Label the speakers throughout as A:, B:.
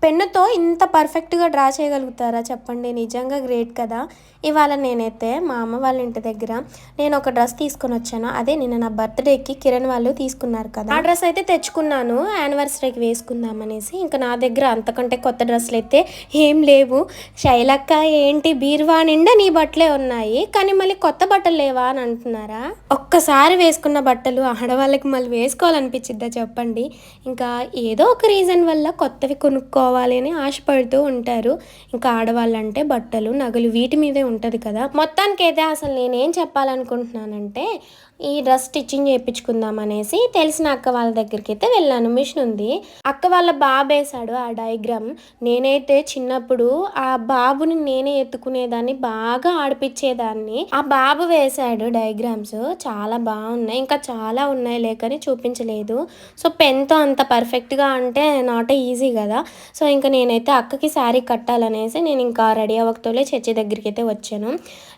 A: పెన్నుతో ఇంత పర్ఫెక్ట్‌గా డ్రా చేయగలుగుతారా చెప్పండి? నిజంగా గ్రేట్ కదా! ఇవాళ నేనైతే మా అమ్మ వాళ్ళ ఇంటి దగ్గర నేను ఒక డ్రెస్ తీసుకొనొచ్చాను. అదే నిన్న నా బర్త్‌డేకి కిరణ్ వాళ్ళు తీసుకున్నారు కదా! ఆ డ్రెస్ అయితే తెచ్చుకున్నాను యానివర్సరీకి వేసుకుందామనేసి. ఇంక నా దగ్గర అంతకంటే కొత్త డ్రెస్సులైతే ఏం లేవు. శైలక్క ఏంటి బీరువా నిండా నీ బట్టలే ఉన్నాయి. కానీ మళ్ళీ కొత్త బట్టలు లేవా అని అంటున్నారా? ఒక్కసారి వేసుకున్న బట్టలు ఆడవాళ్ళకి మళ్ళీ వేసుకోవాలనిపించిద్దా చెప్పండి? ఇంకా ఏదో ఒక రీజన్ వల్ల కొత్తవి కొనుక్కోవాలి అని ఆశపడుతూ ఉంటారు. ఇంకా ఆడవాళ్ళంటే బట్టలు, నగలు వీటి మీదే ఉంటది కదా! మొత్తానికైతే అసలు నేనేం చెప్పాలనుకుంటున్నానంటే, ఈ డ్రెస్ స్టిచ్చింగ్ చేపించుకుందాం అనేసి తెలిసిన అక్క వాళ్ళ దగ్గరికైతే వెళ్ళాను. మిషన్ ఉంది. అక్క వాళ్ళ బాబేశాడు ఆ డయాగ్రామ్. నేనైతే చిన్నప్పుడు ఆ బాబుని నేనే ఎత్తుకునేదాన్ని, బాగా ఆడిపిచ్చేదాన్ని. ఆ బాబు వేశాడు డయాగ్రామ్స్. చాలా బాగున్నాయి. ఇంకా చాలా ఉన్నాయి లేకని చూపించలేదు. సో పెన్‌తో అంత పర్ఫెక్ట్‌గా అంటే నాట్ ఈజీ కదా! సో ఇంక నేనైతే అక్కకి శారీ కట్టాలనేసి నేను ఇంకా రెడీ అవ్వకతోలే చర్చి దగ్గరికైతే వచ్చాను.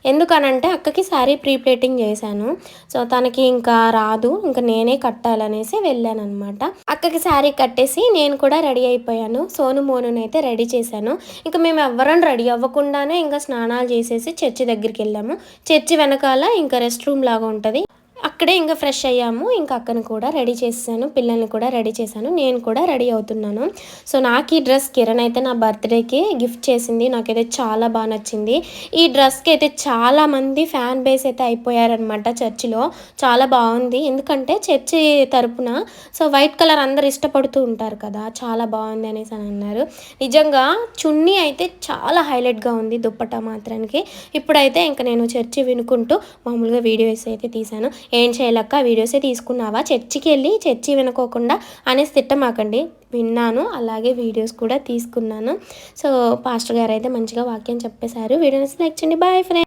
A: ఎందుకనంటే అక్కకి శారీ ప్రీ ప్లేటింగ్ చేశాను. సో తనకి ఇంకా రాదు. ఇంక నేనే కట్టాలనేసి వెళ్ళాననమాట. అక్కకి శారీ కట్టేసి నేను కూడా రెడీ అయిపోయాను. సోను, మోనునైతే రెడీ చేశాను. ఇంక మేము ఎవ్వరం రెడీ అవ్వకుండానే ఇంకా స్నానాలు చేసేసి చర్చి దగ్గరికెళ్ళాము. చర్చి వెనకాల ఇంకా రెస్ట్ రూమ్ లాగా ఉంటది. అక్కడే ఇంక ఫ్రెష్ అయ్యాము. ఇంక అక్కని కూడా రెడీ చేసేసాను. పిల్లల్ని కూడా రెడీ చేశాను. నేను కూడా రెడీ అవుతున్నాను. సో నాకు ఈ డ్రెస్ కిరణ్ అయితే నా బర్త్‌డేకి గిఫ్ట్ చేసింది. నాకైతే చాలా బాగా నచ్చింది. ఈ డ్రెస్‌కి అయితే చాలామంది ఫ్యాన్ బేస్ అయితే అయిపోయారనమాట చర్చిలో. చాలా బాగుంది. ఎందుకంటే చర్చి తరపున సో వైట్ కలర్ అందరూ ఇష్టపడుతూ ఉంటారు కదా! చాలా బాగుంది అనేసి అని అన్నారు. నిజంగా చున్నీ అయితే చాలా హైలైట్‌గా ఉంది దుప్పట్టా మాత్రానికి. ఇప్పుడైతే ఇంక నేను చర్చి వినుకుంటూ మామూలుగా వీడియోస్ అయితే తీశాను. ఏం చేయలేక వీడియోసే తీసుకున్నావా చర్చికి వెళ్ళి చర్చి వినుకోకుండా అనేసి తిట్టమాకండి. విన్నాను, అలాగే వీడియోస్ కూడా తీసుకున్నాను. సో పాస్టర్ గారు అయితే మంచిగా వాక్యం చెప్పేశారు. వీడియోస్ లైక్ చేయండి. Bye friends.